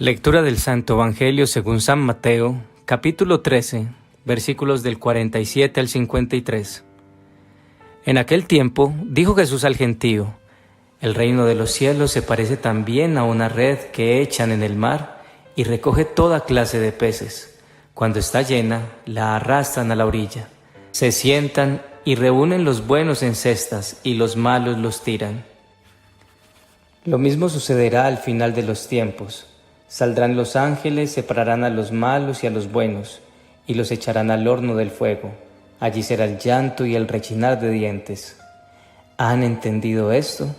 Lectura del Santo Evangelio según San Mateo, capítulo 13, versículos del 47 al 53. En aquel tiempo dijo Jesús al gentío: el reino de los cielos se parece también a una red que echan en el mar y recoge toda clase de peces. Cuando está llena, la arrastran a la orilla. Se sientan y reúnen los buenos en cestas y los malos los tiran. Lo mismo sucederá al final de los tiempos. Saldrán los ángeles, separarán a los malos y a los buenos, y los echarán al horno del fuego. Allí será el llanto y el rechinar de dientes. ¿Han entendido esto?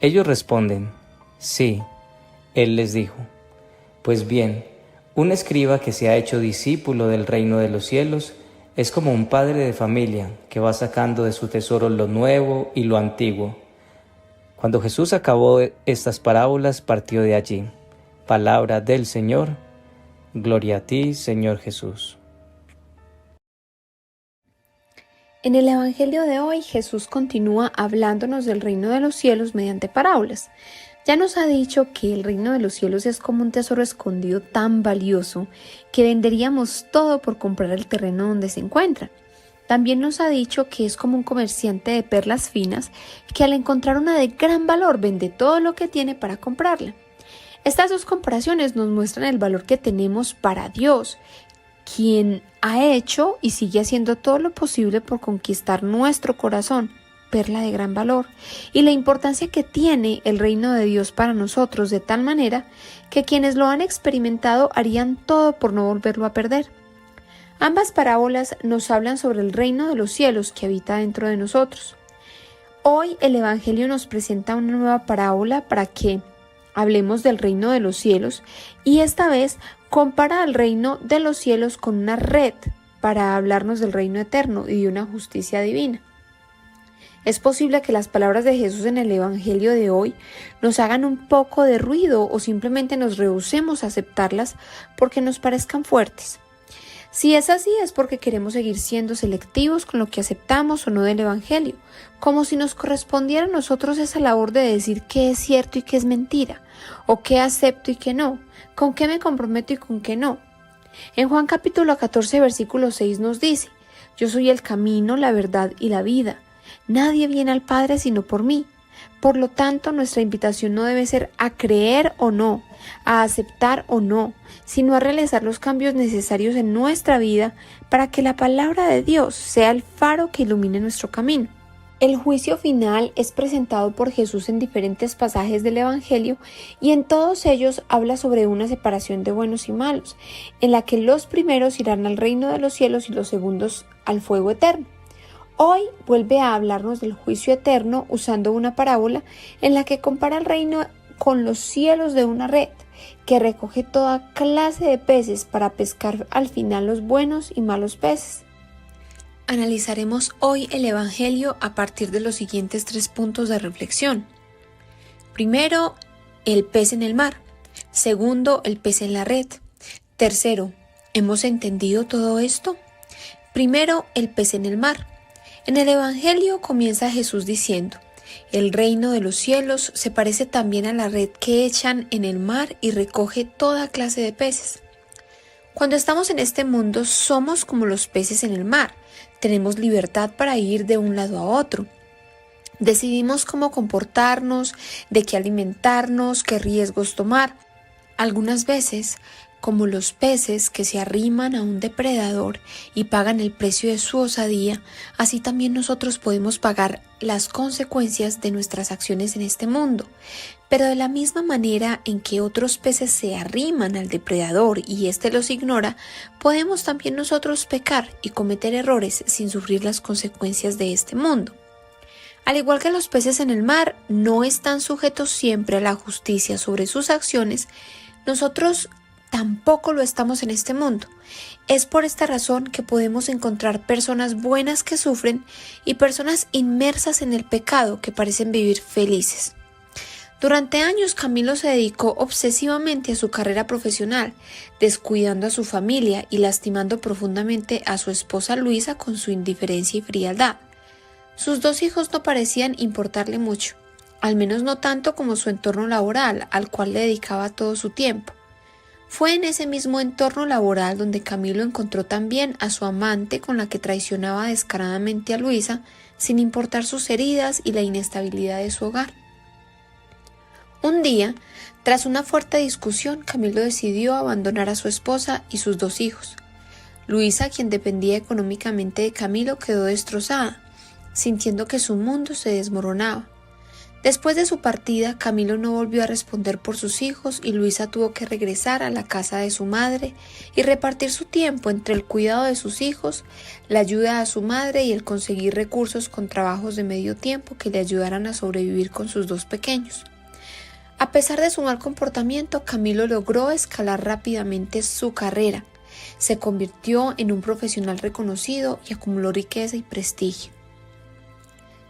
Ellos responden: sí. Él les dijo: pues bien, un escriba que se ha hecho discípulo del reino de los cielos es como un padre de familia que va sacando de su tesoro lo nuevo y lo antiguo. Cuando Jesús acabó estas parábolas, partió de allí. Palabra del Señor. Gloria a ti, Señor Jesús. En el Evangelio de hoy, Jesús continúa hablándonos del reino de los cielos mediante parábolas. Ya nos ha dicho que el reino de los cielos es como un tesoro escondido tan valioso que venderíamos todo por comprar el terreno donde se encuentra. También nos ha dicho que es como un comerciante de perlas finas que al encontrar una de gran valor vende todo lo que tiene para comprarla. Estas dos comparaciones nos muestran el valor que tenemos para Dios, quien ha hecho y sigue haciendo todo lo posible por conquistar nuestro corazón, perla de gran valor, y la importancia que tiene el reino de Dios para nosotros, de tal manera que quienes lo han experimentado harían todo por no volverlo a perder. Ambas parábolas nos hablan sobre el reino de los cielos que habita dentro de nosotros. Hoy el Evangelio nos presenta una nueva parábola para que hablemos del reino de los cielos, y esta vez compara al reino de los cielos con una red para hablarnos del reino eterno y de una justicia divina. Es posible que las palabras de Jesús en el Evangelio de hoy nos hagan un poco de ruido o simplemente nos rehusemos a aceptarlas porque nos parezcan fuertes. Si es así, es porque queremos seguir siendo selectivos con lo que aceptamos o no del Evangelio, como si nos correspondiera a nosotros esa labor de decir qué es cierto y qué es mentira, o qué acepto y qué no, con qué me comprometo y con qué no. En Juan capítulo 14, versículo 6 nos dice: yo soy el camino, la verdad y la vida. Nadie viene al Padre sino por mí. Por lo tanto, nuestra invitación no debe ser a creer o no, a aceptar o no, sino a realizar los cambios necesarios en nuestra vida para que la palabra de Dios sea el faro que ilumine nuestro camino. El juicio final es presentado por Jesús en diferentes pasajes del Evangelio y en todos ellos habla sobre una separación de buenos y malos, en la que los primeros irán al reino de los cielos y los segundos al fuego eterno. Hoy vuelve a hablarnos del juicio eterno usando una parábola en la que compara el reino con los cielos de una red que recoge toda clase de peces para pescar al final los buenos y malos peces. Analizaremos hoy el Evangelio a partir de los siguientes 3 puntos de reflexión. Primero, el pez en el mar. Segundo, el pez en la red. Tercero, ¿hemos entendido todo esto? Primero, el pez en el mar. En el Evangelio comienza Jesús diciendo: el reino de los cielos se parece también a la red que echan en el mar y recoge toda clase de peces. Cuando estamos en este mundo somos como los peces en el mar. Tenemos libertad para ir de un lado a otro. Decidimos cómo comportarnos, de qué alimentarnos, qué riesgos tomar. Algunas veces, como los peces que se arriman a un depredador y pagan el precio de su osadía, así también nosotros podemos pagar las consecuencias de nuestras acciones en este mundo. Pero de la misma manera en que otros peces se arriman al depredador y éste los ignora, podemos también nosotros pecar y cometer errores sin sufrir las consecuencias de este mundo. Al igual que los peces en el mar no están sujetos siempre a la justicia sobre sus acciones, nosotros tampoco lo estamos en este mundo. Es por esta razón que podemos encontrar personas buenas que sufren y personas inmersas en el pecado que parecen vivir felices. Durante años Camilo se dedicó obsesivamente a su carrera profesional, descuidando a su familia y lastimando profundamente a su esposa Luisa con su indiferencia y frialdad. Sus 2 hijos no parecían importarle mucho, al menos no tanto como su entorno laboral, al cual le dedicaba todo su tiempo. Fue en ese mismo entorno laboral donde Camilo encontró también a su amante con la que traicionaba descaradamente a Luisa, sin importar sus heridas y la inestabilidad de su hogar. Un día, tras una fuerte discusión, Camilo decidió abandonar a su esposa y sus 2 hijos. Luisa, quien dependía económicamente de Camilo, quedó destrozada, sintiendo que su mundo se desmoronaba. Después de su partida, Camilo no volvió a responder por sus hijos y Luisa tuvo que regresar a la casa de su madre y repartir su tiempo entre el cuidado de sus hijos, la ayuda a su madre y el conseguir recursos con trabajos de medio tiempo que le ayudaran a sobrevivir con sus 2 pequeños. A pesar de su mal comportamiento, Camilo logró escalar rápidamente su carrera. Se convirtió en un profesional reconocido y acumuló riqueza y prestigio.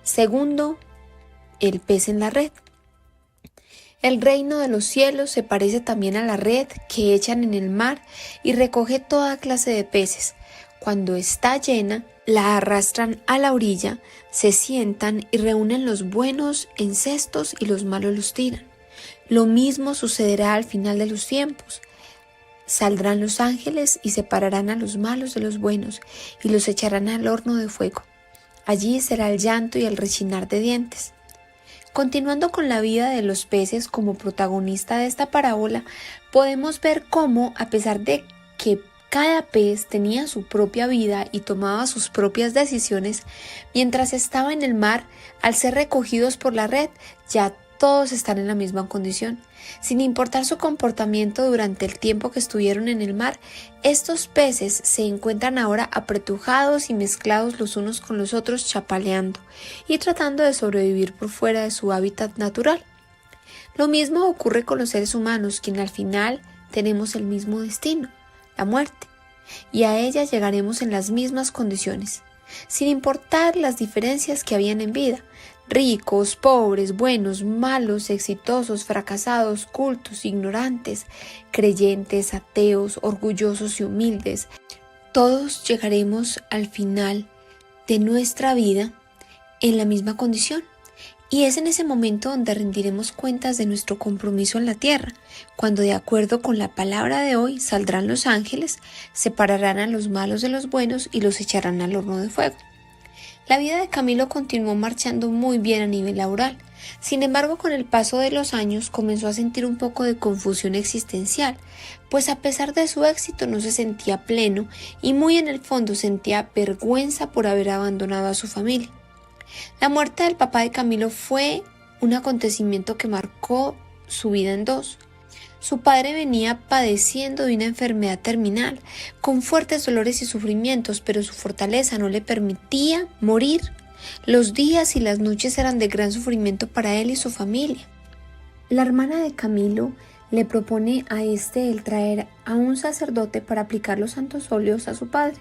Segundo, el pez en la red. El reino de los cielos se parece también a la red que echan en el mar y recoge toda clase de peces. Cuando está llena, la arrastran a la orilla, se sientan y reúnen los buenos en cestos y los malos los tiran. Lo mismo sucederá al final de los tiempos. Saldrán los ángeles y separarán a los malos de los buenos y los echarán al horno de fuego. Allí será el llanto y el rechinar de dientes. Continuando con la vida de los peces como protagonista de esta parábola, podemos ver cómo, a pesar de que cada pez tenía su propia vida y tomaba sus propias decisiones, mientras estaba en el mar, al ser recogidos por la red, ya todos están en la misma condición. Sin importar su comportamiento durante el tiempo que estuvieron en el mar, estos peces se encuentran ahora apretujados y mezclados los unos con los otros, chapaleando y tratando de sobrevivir por fuera de su hábitat natural. Lo mismo ocurre con los seres humanos, quien al final tenemos el mismo destino, la muerte, y a ella llegaremos en las mismas condiciones, sin importar las diferencias que habían en vida. Ricos, pobres, buenos, malos, exitosos, fracasados, cultos, ignorantes, creyentes, ateos, orgullosos y humildes. Todos llegaremos al final de nuestra vida en la misma condición. Y es en ese momento donde rendiremos cuentas de nuestro compromiso en la tierra, cuando de acuerdo con la palabra de hoy saldrán los ángeles, separarán a los malos de los buenos y los echarán al horno de fuego. La vida de Camilo continuó marchando muy bien a nivel laboral. Sin embargo, con el paso de los años comenzó a sentir un poco de confusión existencial, pues a pesar de su éxito no se sentía pleno y muy en el fondo sentía vergüenza por haber abandonado a su familia. La muerte del papá de Camilo fue un acontecimiento que marcó su vida en 2. Su padre venía padeciendo de una enfermedad terminal, con fuertes dolores y sufrimientos, pero su fortaleza no le permitía morir. Los días y las noches eran de gran sufrimiento para él y su familia. La hermana de Camilo le propone a este el traer a un sacerdote para aplicar los santos óleos a su padre.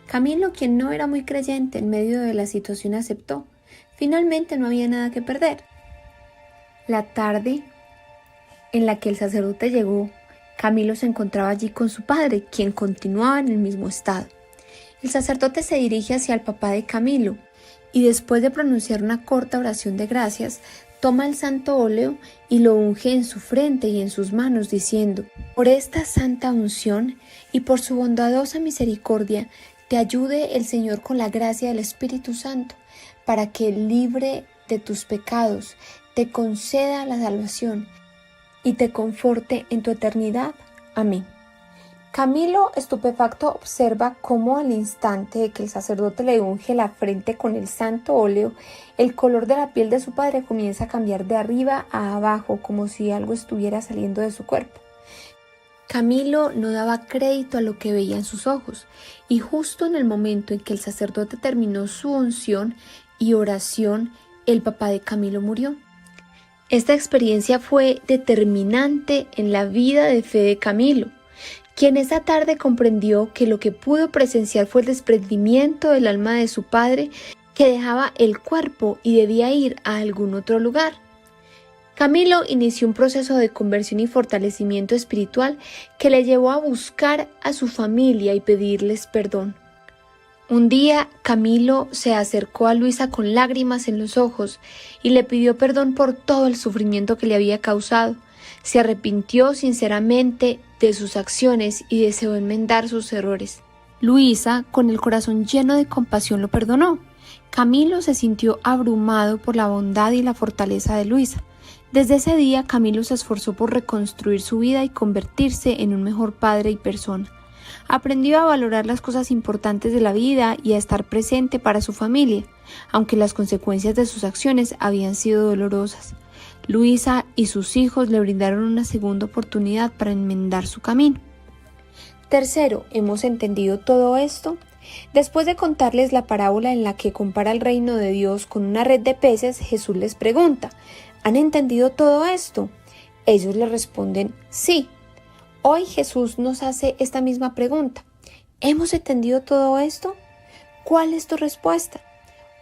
Camilo, quien no era muy creyente, en medio de la situación aceptó. Finalmente no había nada que perder. La tarde en la que el sacerdote llegó, Camilo se encontraba allí con su padre, quien continuaba en el mismo estado. El sacerdote se dirige hacia el papá de Camilo y después de pronunciar una corta oración de gracias, toma el santo óleo y lo unge en su frente y en sus manos, diciendo: por esta santa unción y por su bondadosa misericordia, te ayude el Señor con la gracia del Espíritu Santo, para que, libre de tus pecados, te conceda la salvación y te conforte en tu eternidad. Amén. Camilo, estupefacto, observa cómo al instante de que el sacerdote le unge la frente con el santo óleo, el color de la piel de su padre comienza a cambiar de arriba a abajo, como si algo estuviera saliendo de su cuerpo. Camilo no daba crédito a lo que veía en sus ojos, y justo en el momento en que el sacerdote terminó su unción y oración, el papá de Camilo murió. Esta experiencia fue determinante en la vida de fe de Camilo, quien esa tarde comprendió que lo que pudo presenciar fue el desprendimiento del alma de su padre, que dejaba el cuerpo y debía ir a algún otro lugar. Camilo inició un proceso de conversión y fortalecimiento espiritual que le llevó a buscar a su familia y pedirles perdón. Un día Camilo se acercó a Luisa con lágrimas en los ojos y le pidió perdón por todo el sufrimiento que le había causado. Se arrepintió sinceramente de sus acciones y deseó enmendar sus errores. Luisa, con el corazón lleno de compasión, lo perdonó. Camilo se sintió abrumado por la bondad y la fortaleza de Luisa. Desde ese día, Camilo se esforzó por reconstruir su vida y convertirse en un mejor padre y persona. Aprendió a valorar las cosas importantes de la vida y a estar presente para su familia, aunque las consecuencias de sus acciones habían sido dolorosas. Luisa y sus hijos le brindaron una segunda oportunidad para enmendar su camino. Tercero, ¿hemos entendido todo esto? Después de contarles la parábola en la que compara el reino de Dios con una red de peces, Jesús les pregunta, ¿han entendido todo esto? Ellos le responden, sí. Hoy Jesús nos hace esta misma pregunta. ¿Hemos entendido todo esto? ¿Cuál es tu respuesta?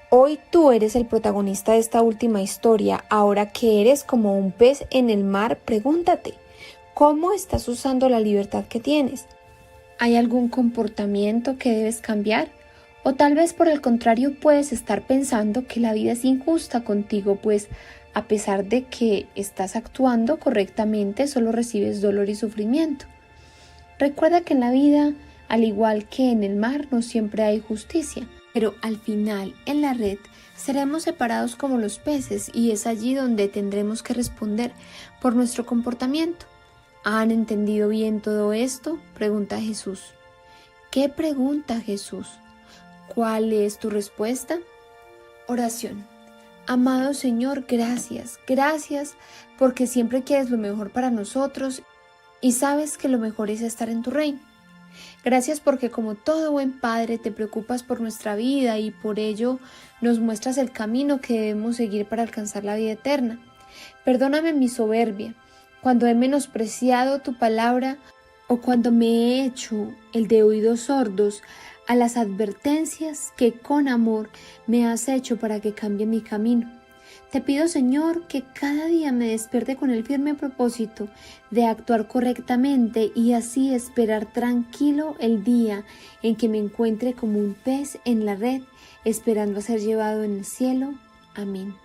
Hoy tú eres el protagonista de esta última historia. Ahora que eres como un pez en el mar, pregúntate, ¿cómo estás usando la libertad que tienes? ¿Hay algún comportamiento que debes cambiar? O tal vez por el contrario puedes estar pensando que la vida es injusta contigo, pues a pesar de que estás actuando correctamente, solo recibes dolor y sufrimiento. Recuerda que en la vida, al igual que en el mar, no siempre hay justicia, pero al final, en la red, seremos separados como los peces y es allí donde tendremos que responder por nuestro comportamiento. ¿Han entendido bien todo esto?, pregunta Jesús. ¿Qué pregunta Jesús? ¿Cuál es tu respuesta? Oración. Amado Señor, gracias porque siempre quieres lo mejor para nosotros y sabes que lo mejor es estar en tu reino. Gracias porque como todo buen padre te preocupas por nuestra vida y por ello nos muestras el camino que debemos seguir para alcanzar la vida eterna. Perdóname mi soberbia, cuando he menospreciado tu palabra o cuando me he hecho el de oídos sordos a las advertencias que con amor me has hecho para que cambie mi camino. Te pido, Señor, que cada día me despierte con el firme propósito de actuar correctamente y así esperar tranquilo el día en que me encuentre como un pez en la red, esperando a ser llevado en el cielo. Amén.